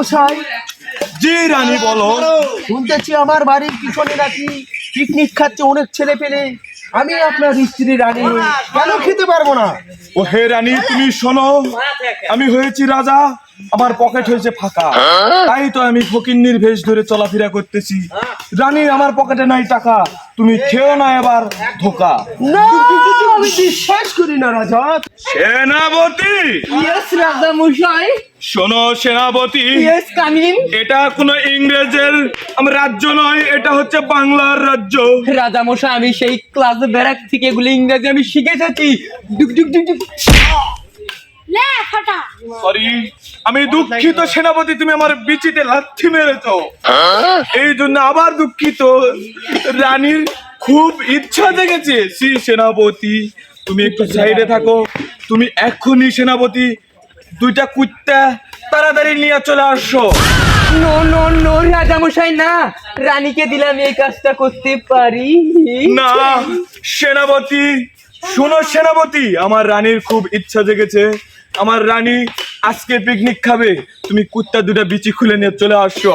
মশাই। জি রানী বলো। শুনতেছি আমার বাড়ির পিছনে নাকি পিকনিক খাচ্ছে অনেক ছেলে পেলে, আমি আপনার স্ত্রী রানী, কেন খেতে পারবো না? ও হে রানী তুমি শোনো, আমি হয়েছি রাজা, আমার পকেট হয়েছে ফাঁকা, তাই তো আমি ফকিন্নির ভেষ ধরে চলাফেরা করতেছি। রানী আমার পকেটে নাই টাকা, তুমি খেও না এবার ধোকা। না, আমি বিশ্বাস করি না রাজা। সেনাপতি, ইয়েস রাজা মশাই। শোনো সেনাপতি, ইয়েস কামিং। এটা কোনো ইংরেজের রাজ্য নয়, এটা হচ্ছে বাংলার রাজ্য। রাজা মশাই, আমি সেই ক্লাস ব্যারাক থেকে এগুলো ইংরেজি আমি শিখে এসেছি। ডুক ডুক ডুক ডুক। লে ফাটা সরি, আমি দুঃখিত সেনাপতি, তুমি আমার বিচিতে লাথি মেরেছো, এই জন্য আবার দুঃখিত। রানীর খুব ইচ্ছা জেগেছে। শ্রী সেনাপতি, তুমি একটু সাইডে থাকো, তুমি এক্ষুনি সেনাপতি দুইটা কুত্তা তাড়াতাড়ি নিয়ে চলে আসো। নো নো নো রাজা মশাই, না, রানীকে দিলে আমি এই কাজটা করতে পারি না সেনাপতি, শোনো সেনাপতি, আমার রানীর খুব ইচ্ছা জেগেছে, আমার রানী আজকে পিকনিক খাবে, তুমি কুত্তা দুটা বিচি খুলে নিয়ে চলে আসো।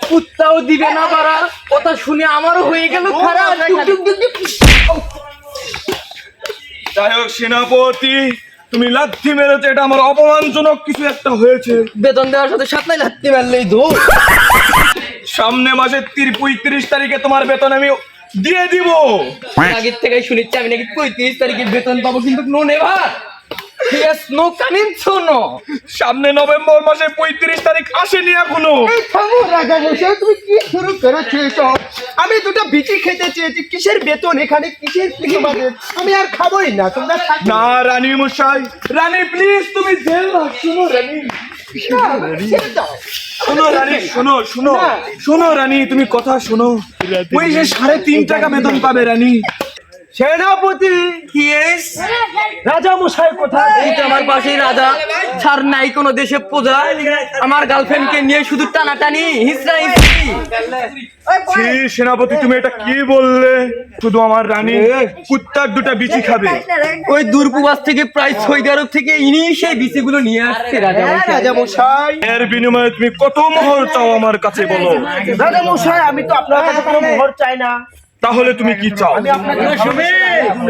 কুত্তাও দিবে না পারা, কথা শুনে আমারও হয়ে গেল খারাপ। ডুক ডুক ডুক ডুক। যাই হোক সেনাপতি, তুমি লাথি মেরেছো, এটা আমার অপমানজনক কিছু একটা হয়েছে। বেতন দেওয়ার সাথে সাথে লাত্তি মারলেই ধো। সামনে মাসের 35 তারিখে তোমার বেতন আমি দিয়ে দিব। আগের থেকে শুনেছি আমি নাকি 35 তারিখে বেতন পাবো, কিন্তু no never. Yes no coming শোনো। সামনে নভেম্বর মাসে 35 তারিখ আসেনি এখনো। এই থামো রাজা মশাই, তুমি কি শুরু করেছো এসব? আমি দুটো বিচি খেতে চেয়েছি, কিসের বেতন এখানে, কিসের কি তোমাদের? আমি আর খাবোই না, তোমরা থাকো। না রানী মশাই, রানী প্লিজ তুমি জেল না, শোনো রানী, ছেড়ে দাও। শোনো রানী, শোনো শোনো শোনো রানী, তুমি কথা শোনো। ওই যে 3.5 টাকা বেতন পাবে রানী। সেনাপতি, ইয়েস। রাজা মশাই কোথায়? এই যে আমার পাশেই রাজা, ছাড় নাই কোনো দেশে পূজা, আমার গার্লফ্রেন্ডকে নিয়ে শুধু টানাটানি হিসরা হিসরি। ছি সেনাপতি, তুমি এটা কি বললে? শুধু আমার রানী কুত্তার দুটা বিচি খাবে। ওই দূরপ্রবাস থেকে প্রায় সৌদি আরব থেকে ইনি সেই বিচিগুলো নিয়ে আসছে রাজা হ্যাঁ, মশাই। রাজা মশাই। এর বিনিময়ে তুমি কত মোহর চাও আমার কাছে বলো। রাজা মশাই, আমি তো আপনার কাছে কোনো মোহর চাই না, তাহলে তুমি কি চাও? আমি আপনাকে শুনে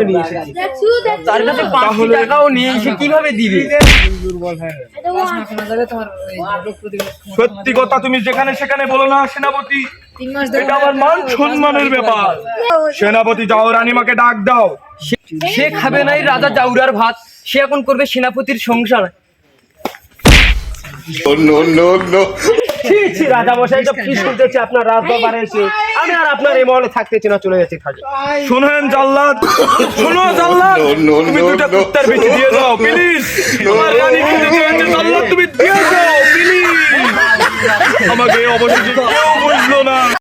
নিয়ে এসেছি। দেখছু তার কাছে 5 টাকাও নেই, সে কিভাবে দিবে? সত্যি কথা তুমি যেখানে সেখানে বলো না সেনাপতি, এটা আমার মান সম্মানের ব্যাপার। সেনাপতি যাও, রানীমাকে ডাক দাও। সে খাবে নাই রাজা জাউরার ভাত, সে এখন করবে সেনাপতির সংসার। ছি ছি রাজা মশাই, তো কি শুনতেছি আপনার রাজদরবারে এসে? আমি আর আপনার এই মহলে থাকতেছি না, চলে যাচ্ছি। থাকি। শোনেন জাল্লাদ, শোনো জাল্লাদ, তুমি দুটা কুত্তার বিচি দিয়ে দাও প্লিজ। আমার রানী খেতে চেয়েছে, জাল্লাদ তুমি দিয়ে দাও প্লিজ। আমাকে অবশেষে কেউ